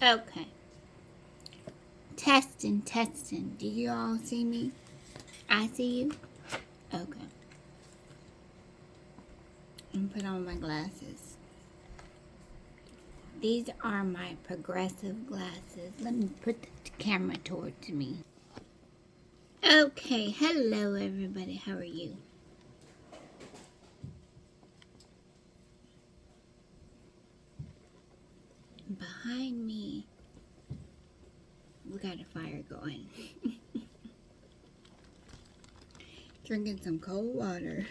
Okay. Testing, testing. Do you all see me? I see you? Okay. I'm put on my glasses. These are my progressive glasses. Let me put the camera towards me. Okay. Hello, everybody. How are you? Behind me, we got a fire going. Drinking some cold water.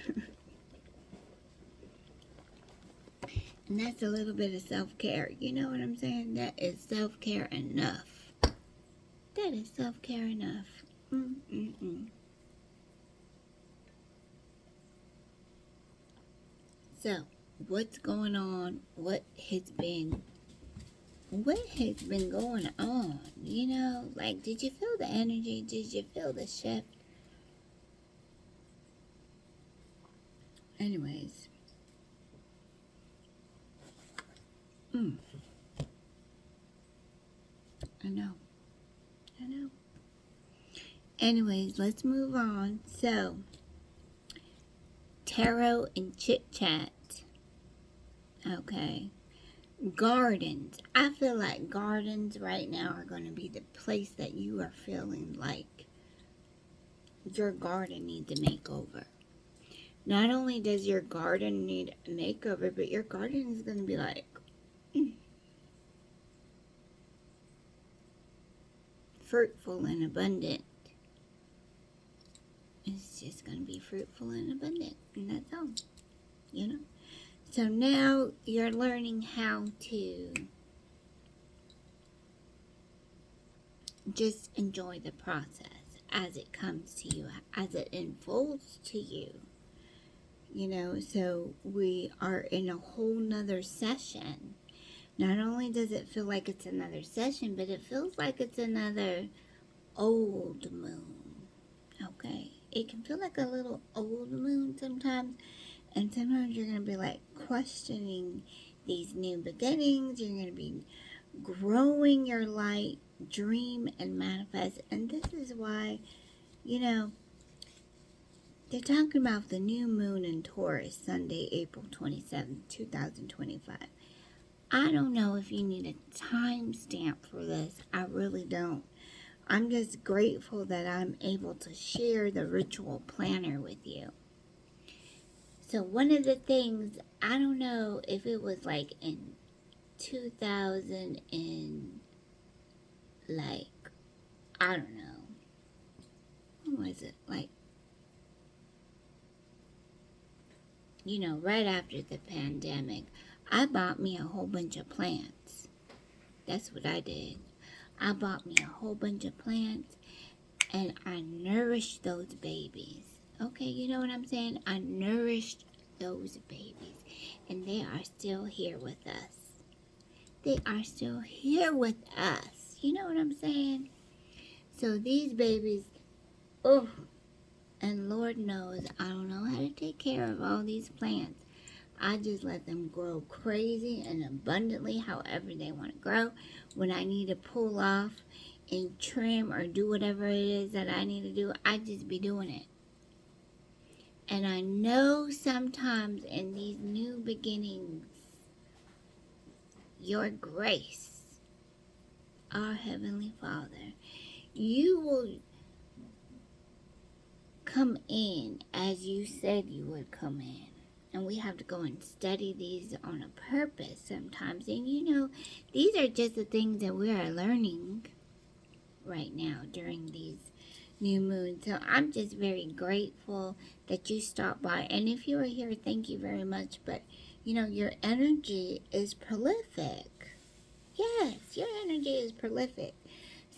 And that's a little bit of self-care. You know what I'm saying? That is self-care enough. That is self-care enough. Mm-mm-mm. So, what's going on? What has been going on? You know, like, did you feel the energy? Did you feel the shift? Anyways, mm, I know. I know. Anyways, let's move on. So, tarot and chit chat. Okay. Gardens. I feel like gardens right now are going to be the place that you are feeling like your garden needs a makeover. Not only does your garden need a makeover, but your garden is going to be like fruitful and abundant. It's just going to be fruitful and abundant. And that's all, you know? So now you're learning how to just enjoy the process as it comes to you, as it unfolds to you. You know, so we are in a whole nother session. Not only does it feel like it's another session, but it feels like it's another old moon. Okay? It can feel like a little old moon sometimes, and sometimes you're going to be like questioning these new beginnings. You're going to be growing your light, dream, and manifest. And this is why, you know, they're talking about the new moon in Taurus, Sunday, April 27th, 2025. I don't know if you need a timestamp for this. I really don't. I'm just grateful that I'm able to share the ritual planner with you. So one of the things, I don't know if it was like in 2000 and like, I don't know. When was it? Like, you know, right after the pandemic, I bought me a whole bunch of plants. That's what I did. I bought me a whole bunch of plants and I nourished those babies. Okay, you know what I'm saying? I nourished those babies and they are still here with us. They are still here with us. You know what I'm saying? So these babies, oh, and Lord knows I don't know how to take care of all these plants. I just let them grow crazy and abundantly however they want to grow. When I need to pull off and trim or do whatever it is that I need to do, I just be doing it. And I know sometimes in these new beginnings, your grace, our Heavenly Father, you will come in as you said you would come in. And we have to go and study these on a purpose sometimes. And you know, these are just the things that we are learning right now during these new moons. So I'm just very grateful that you stopped by. And if you are here, thank you very much. But you know, your energy is prolific. Yes, your energy is prolific.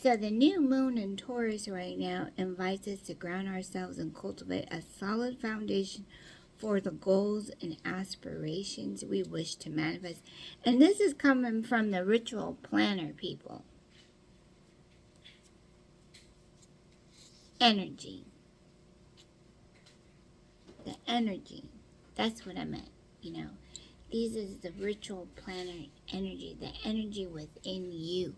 So the new moon in Taurus right now invites us to ground ourselves and cultivate a solid foundation for the goals and aspirations we wish to manifest. And this is coming from the ritual planner people. Energy. The energy. That's what I meant, you know. This is the ritual planner energy, the energy within you.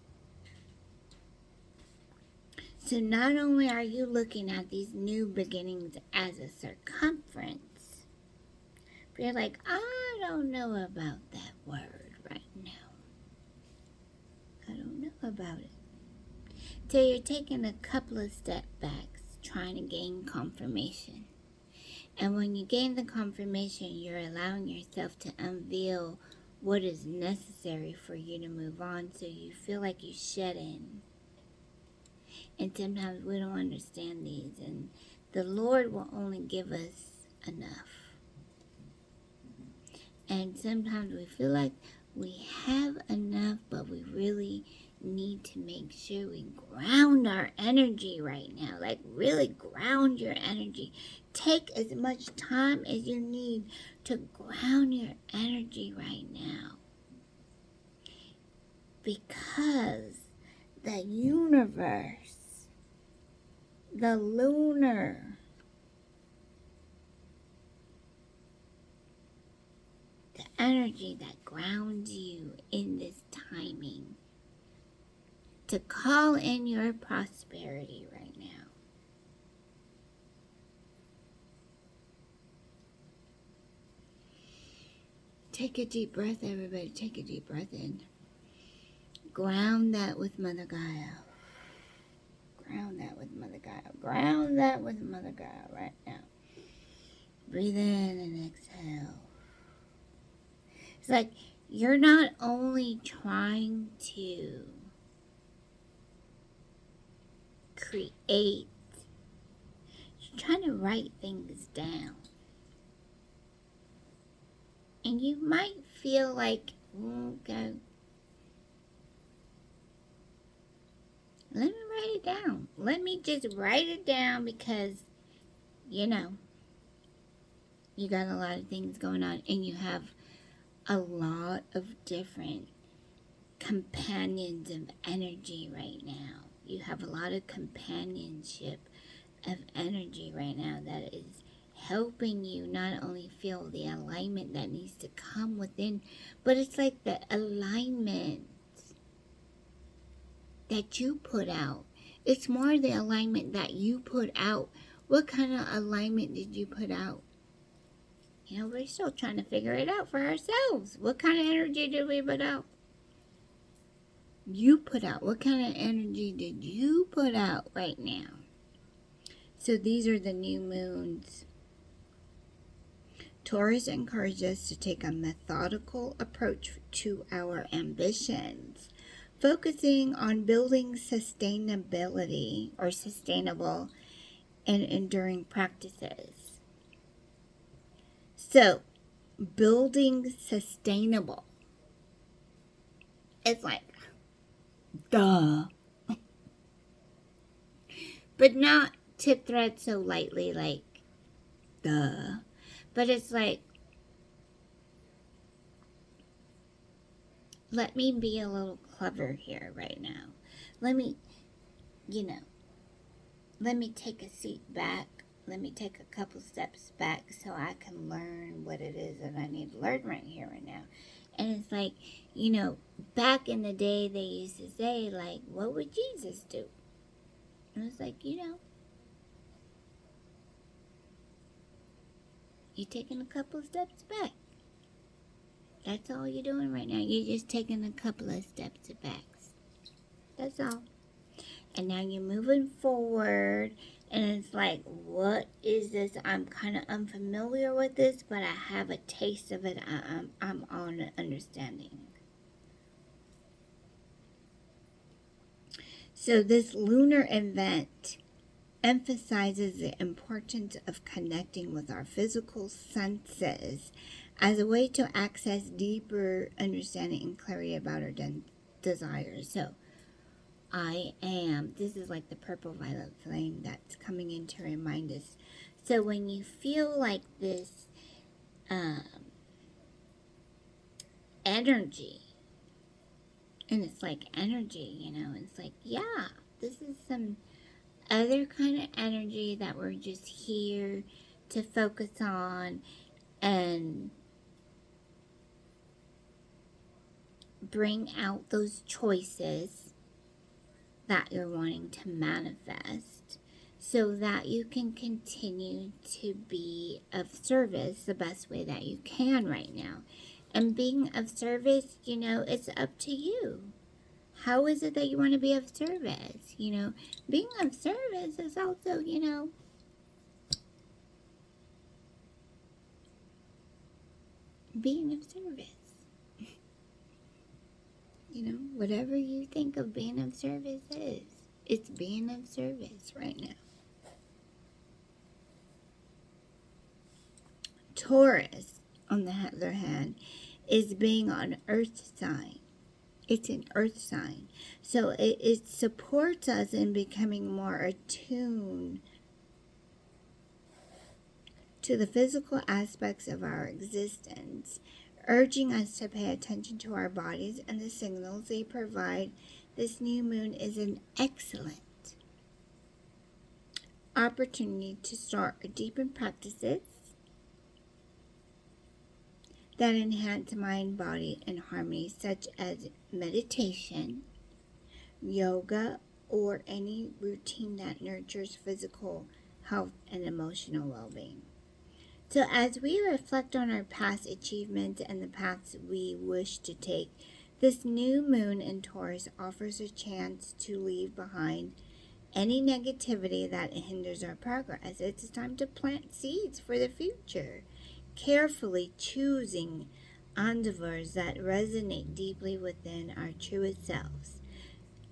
So not only are you looking at these new beginnings as a circumference, but you're like, I don't know about that word right now. I don't know about it. So you're taking a couple of step backs, trying to gain confirmation. And when you gain the confirmation, you're allowing yourself to unveil what is necessary for you to move on, so you feel like you shed in. And sometimes we don't understand these, and the Lord will only give us enough. And sometimes we feel like we have enough, but we really need to make sure we ground our energy right now. Like, really ground your energy. Take as much time as you need to ground your energy right now. Because the universe, the lunar, the energy that grounds you in this timing to call in your prosperity right now. Take a deep breath, everybody. Take a deep breath in. Ground that with Mother Gaia. Ground that with Mother Gaia. Ground that with Mother Gaia right now. Breathe in and exhale. It's like you're not only trying to create, you're trying to write things down. And you might feel like, okay, let me write it down. Let me just write it down because, you know, you got a lot of things going on and you have a lot of different companions of energy right now. You have a lot of companionship of energy right now that is helping you not only feel the alignment that needs to come within, but it's like the alignment that you put out. It's more the alignment that you put out. What kind of alignment did you put out? You know, we're still trying to figure it out for ourselves. What kind of energy did we put out? You put out. What kind of energy did you put out right now? So these are the new moons. Taurus encourages us to take a methodical approach to our ambitions, focusing on building sustainability or sustainable and enduring practices. So, building sustainable. It's like, duh. But not to thread so lightly, like, duh. But it's like, let me be a little clever here right now. Let me, let me take a seat back. Let me take a couple steps back so I can learn what it is that I need to learn right here, right now. And it's like, back in the day, they used to say, like, what would Jesus do? And it's like, you're taking a couple steps back. That's all you're doing right now. You're just taking a couple of steps back. That's all. And now you're moving forward. And it's like, what is this? I'm kind of unfamiliar with this, but I have a taste of it. I'm on understanding. So this lunar event emphasizes the importance of connecting with our physical senses as a way to access deeper understanding and clarity about our desires. So this is like the purple violet flame that's coming in to remind us. So when you feel like this energy, and it's like energy, it's like, yeah, this is some other kind of energy that we're just here to focus on and bring out those choices that you're wanting to manifest so that you can continue to be of service the best way that you can right now. And being of service, it's up to you. How is it that you want to be of service? Being of service is also, being of service. Whatever you think of being of service is, it's being of service right now. Taurus, on the other hand, is being an earth sign. It's an earth sign. So it supports us in becoming more attuned to the physical aspects of our existence, urging us to pay attention to our bodies and the signals they provide. This new moon is an excellent opportunity to start or deepen practices that enhance mind, body, and harmony, such as meditation, yoga, or any routine that nurtures physical health and emotional well-being. So as we reflect on our past achievements and the paths we wish to take, this new moon in Taurus offers a chance to leave behind any negativity that hinders our progress. It's time to plant seeds for the future, carefully choosing endeavors that resonate deeply within our truest selves.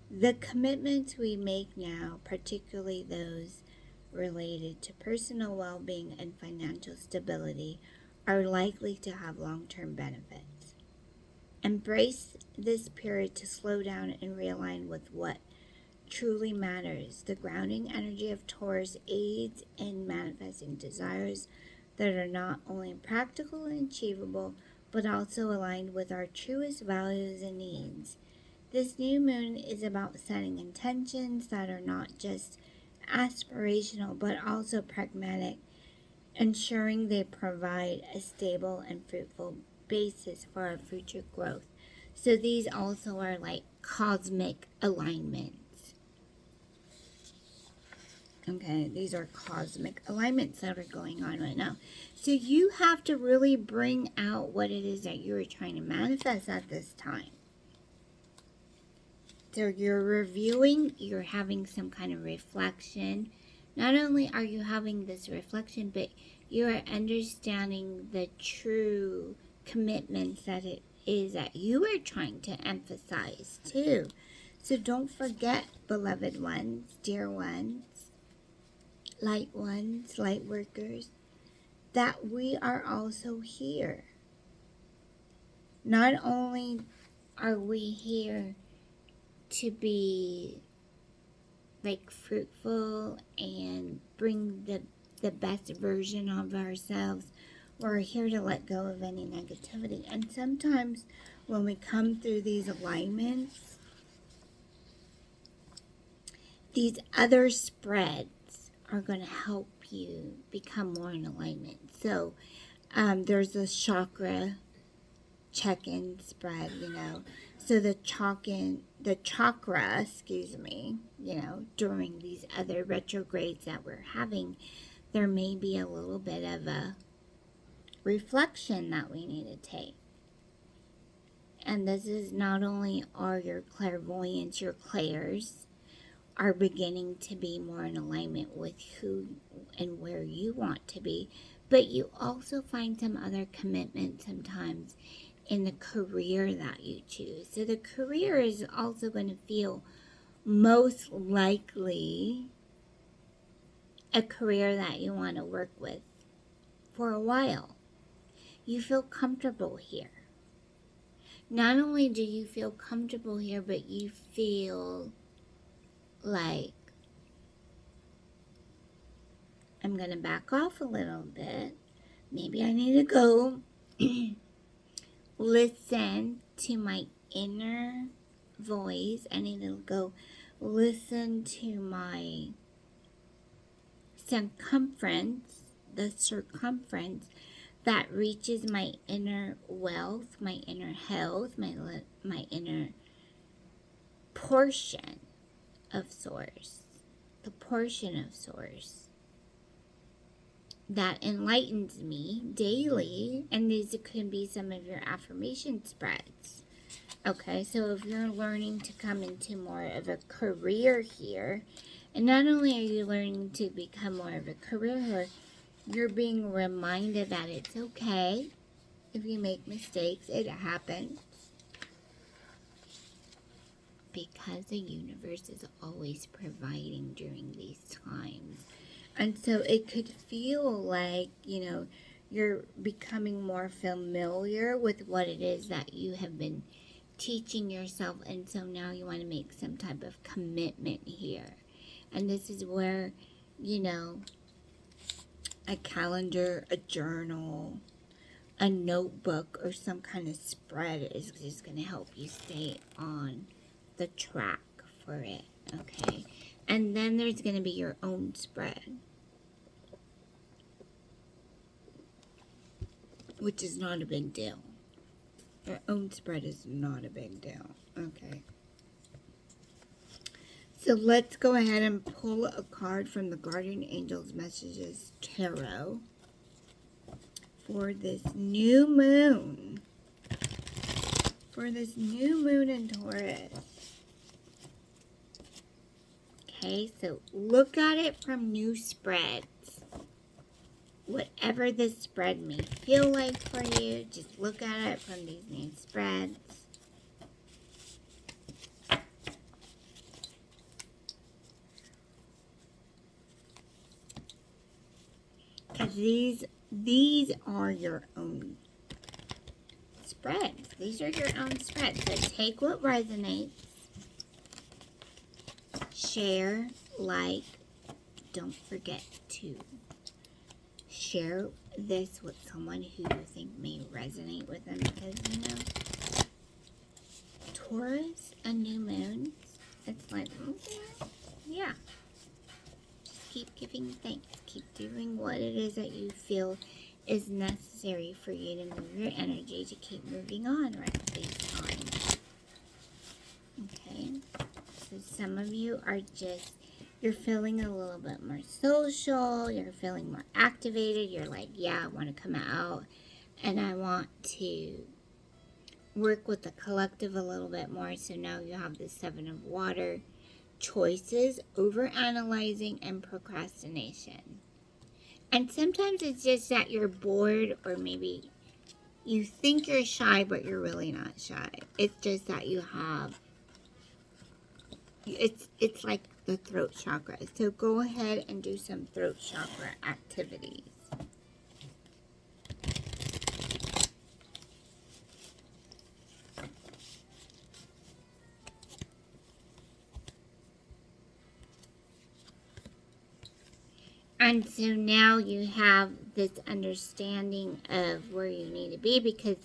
The commitments we make now, particularly those related to personal well-being and financial stability, are likely to have long-term benefits. Embrace this period to slow down and realign with what truly matters. The grounding energy of Taurus aids in manifesting desires that are not only practical and achievable, but also aligned with our truest values and needs. This new moon is about setting intentions that are not just aspirational, but also pragmatic, ensuring they provide a stable and fruitful basis for our future growth. So these also are like cosmic alignments. Okay, these are cosmic alignments that are going on right now. So you have to really bring out what it is that you're trying to manifest at this time. So you're reviewing, you're having some kind of reflection. Not only are you having this reflection, but you're understanding the true commitments that it is that you are trying to emphasize too. So don't forget, beloved ones, dear ones, light workers, that we are also here. Not only are we here to be like fruitful and bring the best version of ourselves, we're here to let go of any negativity. And sometimes when we come through these alignments, these other spreads are going to help you become more in alignment. So there's a chakra check-in spread, So the chakra, during these other retrogrades that we're having, there may be a little bit of a reflection that we need to take. And this is not only are your clairvoyants, your clairs, are beginning to be more in alignment with who and where you want to be, but you also find some other commitment sometimes in the career that you choose. So the career is also going to feel most likely a career that you want to work with for a while. You feel comfortable here. Not only do you feel comfortable here, but you feel like, I'm going to back off a little bit. Maybe I need to go listen to my inner voice. I need to go listen to my circumference, the circumference that reaches my inner wealth, my inner health, my my inner portion of Source, the portion of Source that enlightens me daily. And these could be some of your affirmation spreads. Okay, so if you're learning to come into more of a career here, and not only are you learning to become more of a career here, you're being reminded that it's okay if you make mistakes. It happens. Because the universe is always providing during these times. And so it could feel like, you know, you're becoming more familiar with what it is that you have been teaching yourself. And so now you want to make some type of commitment here. And this is where, you know, a calendar, a journal, a notebook, or some kind of spread is just going to help you stay on the track for it. Okay. And then there's going to be your own spread, which is not a big deal. Your own spread is not a big deal. Okay. So let's go ahead and pull a card from the Guardian Angels Messages Tarot for this new moon. For this new moon in Taurus. Okay, so look at it from new spreads. Whatever this spread may feel like for you, just look at it from these new spreads. Because these are your own spreads. These are your own spreads. So take what resonates. Share, like, don't forget to share this with someone who you think may resonate with them, because, you know, Taurus and new moons, it's like, okay, yeah, just keep giving thanks, keep doing what it is that you feel is necessary for you to move your energy to keep moving on right at these times. Okay, so some of you are just, you're feeling a little bit more social, you're feeling more activated, you're like, yeah, I want to come out, and I want to work with the collective a little bit more. So now you have the Seven of Water, choices, over analyzing, and procrastination. And sometimes it's just that you're bored, or maybe you think you're shy, but you're really not shy. It's just that you have, it's like the throat chakra. So go ahead and do some throat chakra activities. And so now you have this understanding of where you need to be, because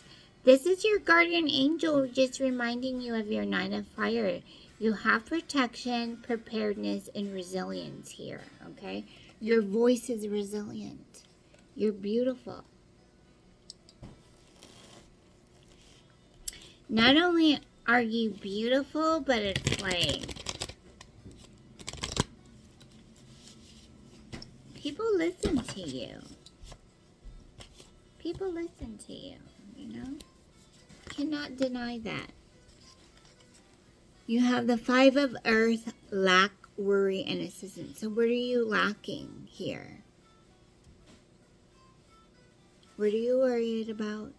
this is your guardian angel just reminding you of your 9 of fire. You have protection, preparedness, and resilience here, okay? Your voice is resilient. You're beautiful. Not only are you beautiful, but it's like, people listen to you. People listen to you, you know? Cannot deny that. You have the 5 of Earth, lack, worry, and assistance. So what are you lacking here? What are you worried about?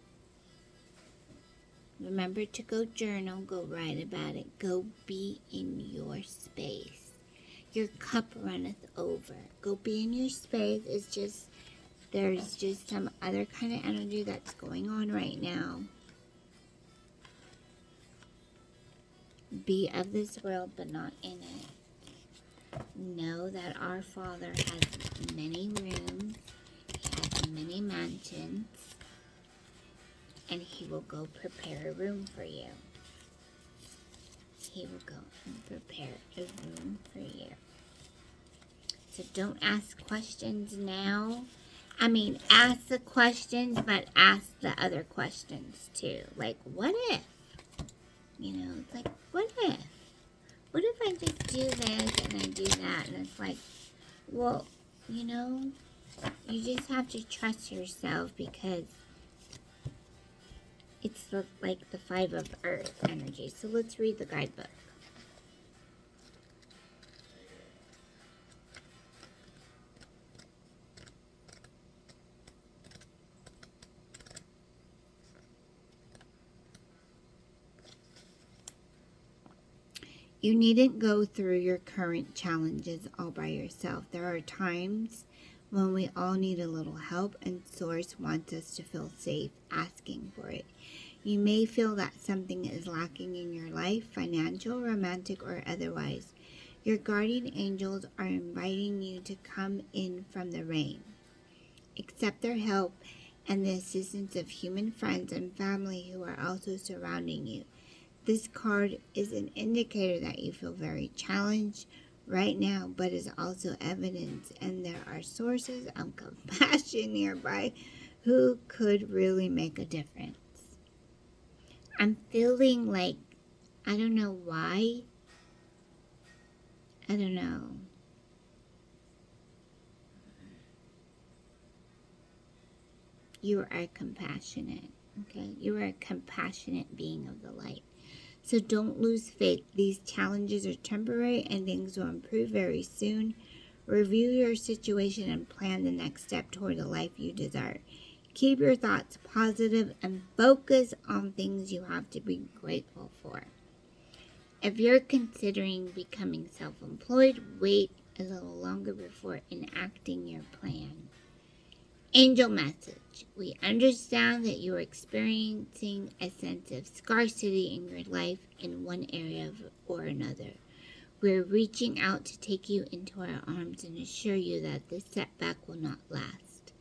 Remember to go journal, go write about it. Go be in your space. Your cup runneth over. Go be in your space. It's just, there's just some other kind of energy that's going on right now. Be of this world, but not in it. Know that our Father has many rooms. He has many mansions. And He will go prepare a room for you. He will go and prepare a room for you. So don't ask questions now. I mean, ask the questions, but ask the other questions too. Like, what if? You know, it's like, what if? What if I just do this and I do that? And it's like, well, you know, you just have to trust yourself because it's like the Five of Earth energy. So let's read the guidebook. You needn't go through your current challenges all by yourself. There are times when we all need a little help, and Source wants us to feel safe asking for it. You may feel that something is lacking in your life, financial, romantic, or otherwise. Your guardian angels are inviting you to come in from the rain. Accept their help and the assistance of human friends and family who are also surrounding you. This card is an indicator that you feel very challenged right now, but is also evidence, and there are sources of compassion nearby who could really make a difference. I'm feeling like, I don't know why. I don't know. You are compassionate, okay? You are a compassionate being of the light. So don't lose faith. These challenges are temporary and things will improve very soon. Review your situation and plan the next step toward the life you desire. Keep your thoughts positive and focus on things you have to be grateful for. If you're considering becoming self-employed, wait a little longer before enacting your plan. Angel message. We understand that you are experiencing a sense of scarcity in your life in one area or another. We're reaching out to take you into our arms and assure you that this setback will not last.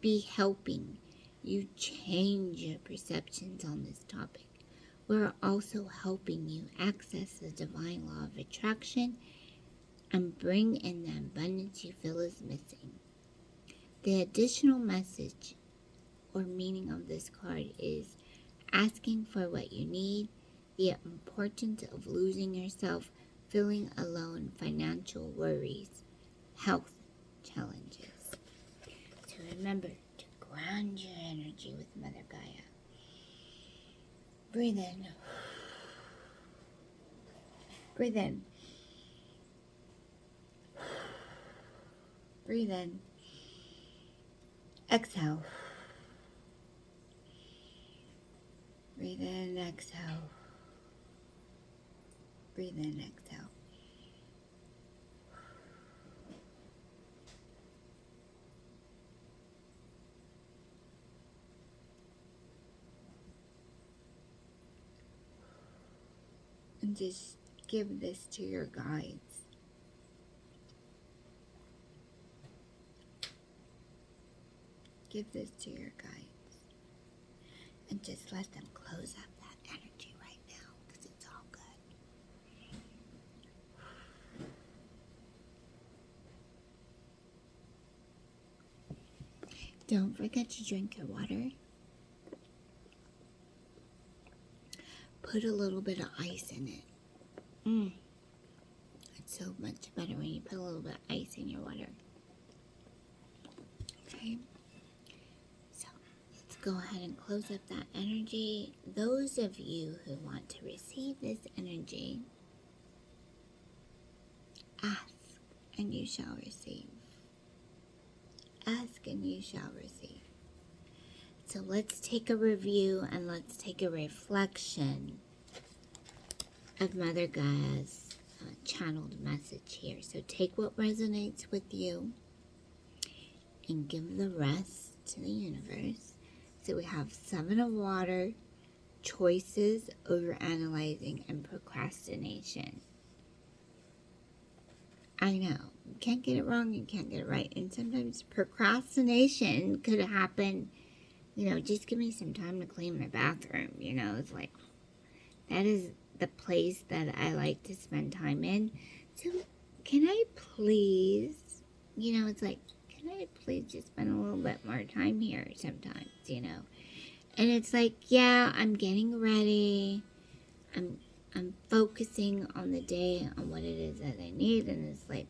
Be helping you change your perceptions on this topic. We're also helping you access the divine law of attraction and bring in the abundance you feel is missing. The additional message or meaning of this card is asking for what you need, the importance of losing yourself, feeling alone, financial worries, health challenges. So remember to ground your energy with Mother Gaia. Breathe in. Breathe in. Breathe in. Exhale. Breathe in, exhale. Breathe in, exhale. And just give this to your guides. Give this to your guides. And just let them close up that energy right now because it's all good. Don't forget to drink your water. Put a little bit of ice in it. It's so much better when you put a little bit of ice in your water. Okay? So, let's go ahead and close up that energy. Those of you who want to receive this energy, ask and you shall receive. Ask and you shall receive. So let's take a review and let's take a reflection of Mother Gaia's channeled message here. So take what resonates with you and give the rest to the universe. So we have Seven of Water, choices, overanalyzing, and procrastination. I know, you can't get it wrong, you can't get it right. And sometimes procrastination could happen, just give me some time to clean my bathroom. It's like, that is the place that I like to spend time in. So can I please, it's like, can I please just spend a little bit more time here sometimes, And it's like, yeah, I'm getting ready. I'm focusing on the day, on what it is that I need, and it's like,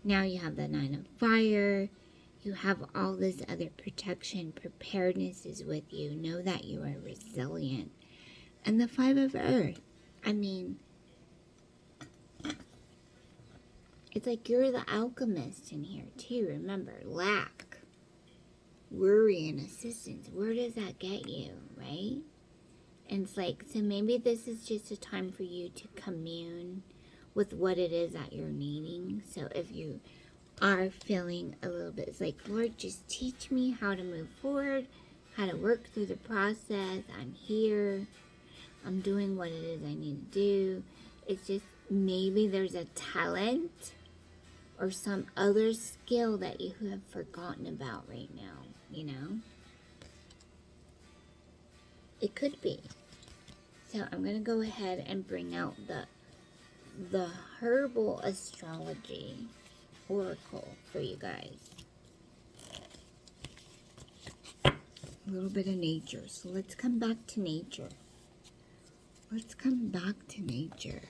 now you have the 9 of fire, you have all this other protection, preparedness is with you, know that you are resilient, and the 5 of earth, I mean, it's like you're the alchemist in here too, remember, lack, worry, and assistance, where does that get you, right? And it's like, so maybe this is just a time for you to commune with what it is that you're needing. So if you are feeling a little bit, it's like, Lord, just teach me how to move forward, how to work through the process. I'm here. I'm doing what it is I need to do. It's just maybe there's a talent or some other skill that you have forgotten about right now, you know? It could be. So I'm going to go ahead and bring out the herbal astrology oracle for you guys. A little bit of nature. So let's come back to nature. Let's come back to nature.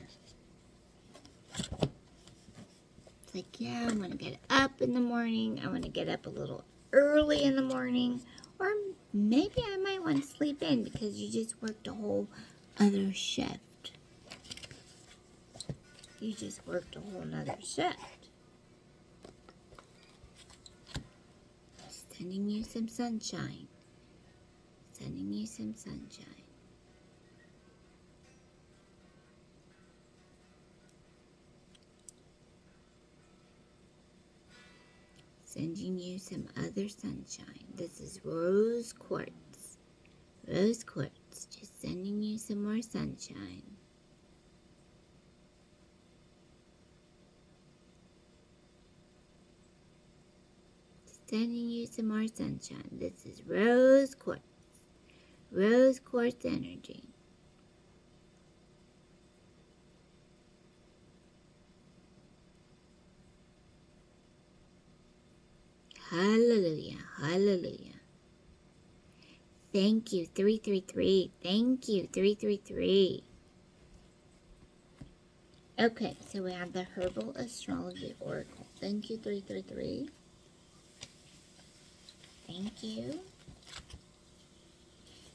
It's like, yeah, I want to get up in the morning. I want to get up a little early in the morning. Or maybe I might want to sleep in because you just worked a whole other shift. You just worked a whole nother shift. Sending you some sunshine. Sending you some sunshine. Sending you some other sunshine. This is rose quartz. Rose quartz. Just sending you some more sunshine. Sending you some more sunshine. This is rose quartz. Rose quartz energy. Hallelujah. Hallelujah. Thank you, 333. Thank you, 333. Okay, so we have the Herbal Astrology Oracle. Thank you, 333. Thank you.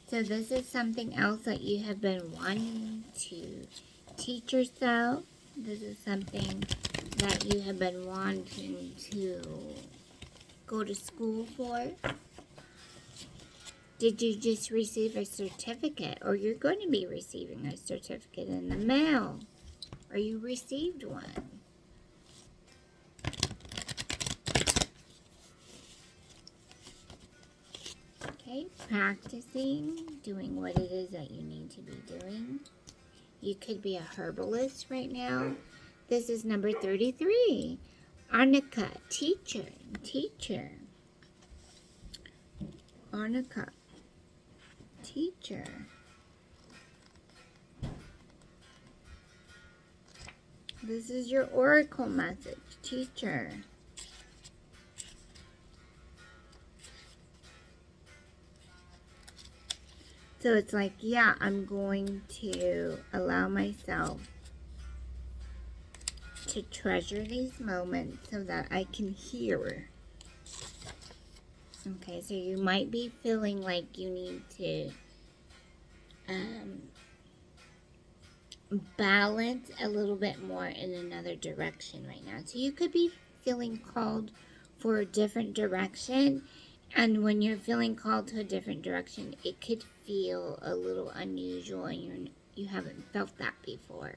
So this is something else that you have been wanting to teach yourself. This is something that you have been wanting to go to school for. Did you just receive a certificate, or you're going to be receiving a certificate in the mail, or you received one? Okay, practicing, doing what it is that you need to be doing. You could be a herbalist right now. This is number 33. Arnica, teacher. Arnica, teacher. This is your oracle message, teacher. So it's like, yeah, I'm going to allow myself to treasure these moments so that I can hear. Okay, so you might be feeling like you need to balance a little bit more in another direction right now. So you could be feeling called for a different direction. And when you're feeling called to a different direction, it could feel a little unusual and you haven't felt that before.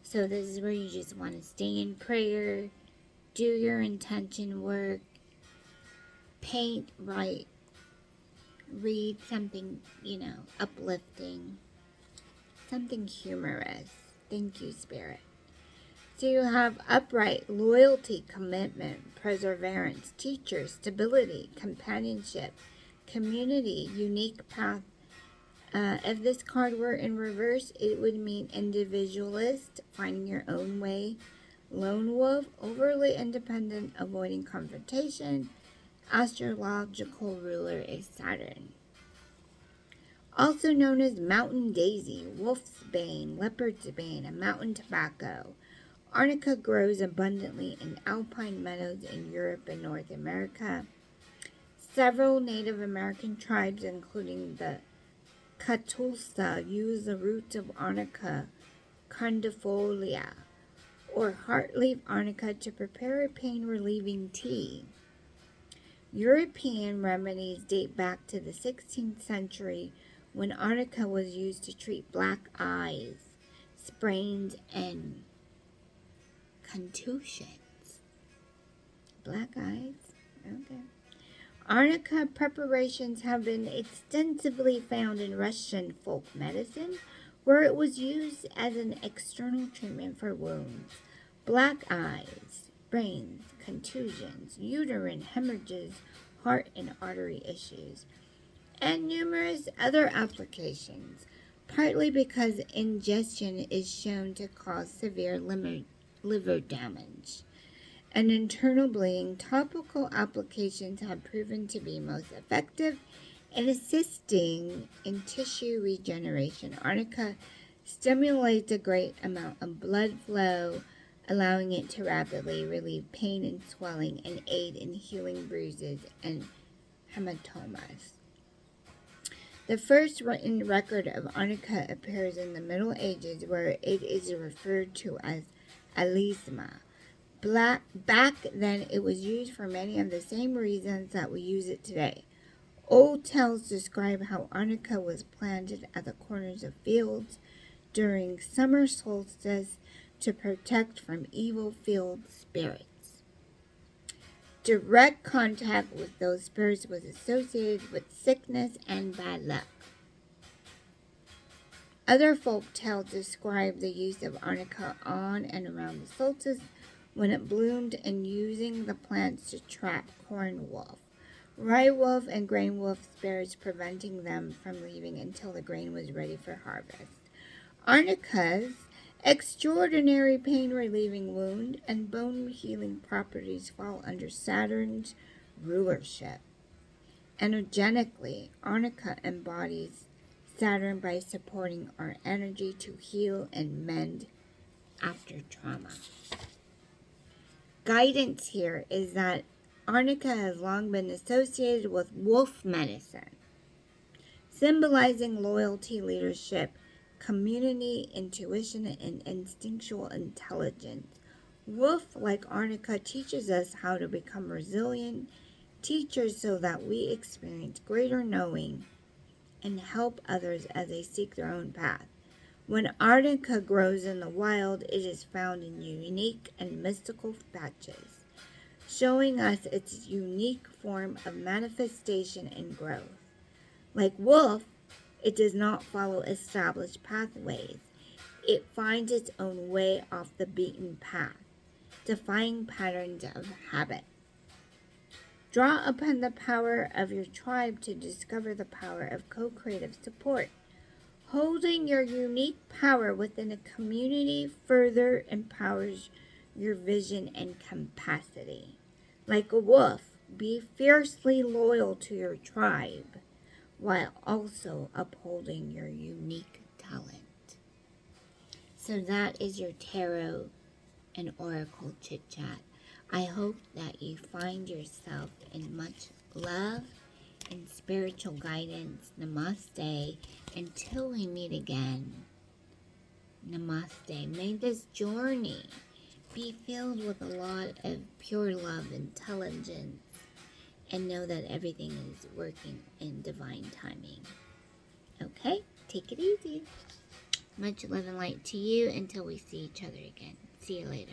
So this is where you just want to stay in prayer, do your intention work, paint, write, read something, uplifting, something humorous. Thank you, Spirit. So you have upright, loyalty, commitment, perseverance, teacher, stability, companionship, community, unique path. If this card were in reverse, it would mean individualist, finding your own way, lone wolf, overly independent, avoiding confrontation. Astrological ruler is Saturn. also known as mountain daisy, wolf's bane, leopard's bane, and mountain tobacco. Arnica grows abundantly in alpine meadows in Europe and North America. Several Native American tribes, including the Catawba, use the roots of Arnica condifolia, or heartleaf arnica, to prepare a pain-relieving tea. European remedies date back to the 16th century, when arnica was used to treat black eyes, sprains, and contusions. Black eyes? Okay. Arnica preparations have been extensively found in Russian folk medicine, where it was used as an external treatment for wounds, black eyes, sprains, contusions, uterine hemorrhages, heart and artery issues, and numerous other applications, partly because ingestion is shown to cause severe liver damage and internal bleeding. Topical applications have proven to be most effective in assisting in tissue regeneration. Arnica stimulates a great amount of blood flow, allowing it to rapidly relieve pain and swelling and aid in healing bruises and hematomas. The first written record of arnica appears in the Middle Ages, where it is referred to as alisma. Back then, it was used for many of the same reasons that we use it today. Old tales describe how arnica was planted at the corners of fields during summer solstice to protect from evil field spirits. Direct contact with those spirits was associated with sickness and bad luck. Other folk tales describe the use of arnica on and around the solstice when it bloomed, and using the plants to trap corn wolf, rye wolf, and grain wolf spirits, preventing them from leaving until the grain was ready for harvest. Arnica's extraordinary pain-relieving wound and bone-healing properties fall under Saturn's rulership. Energetically, arnica embodies Saturn by supporting our energy to heal and mend after trauma. Guidance here is that arnica has long been associated with wolf medicine, symbolizing loyalty, leadership, community, intuition, and instinctual intelligence. Wolf, like arnica, teaches us how to become resilient teachers so that we experience greater knowing and help others as they seek their own path. When arnica grows in the wild, it is found in unique and mystical patches, showing us its unique form of manifestation and growth. Like wolf, it does not follow established pathways. It finds its own way off the beaten path, defying patterns of habit. Draw upon the power of your tribe to discover the power of co-creative support. Holding your unique power within a community further empowers your vision and capacity. Like a wolf, be fiercely loyal to your tribe while also upholding your unique talent. So that is your tarot and oracle chit chat. I hope that you find yourself in much love and spiritual guidance. Namaste. Until we meet again. Namaste. May this journey be filled with a lot of pure love, intelligence, and know that everything is working in divine timing. Okay? Take it easy. Much love and light to you until we see each other again. See you later.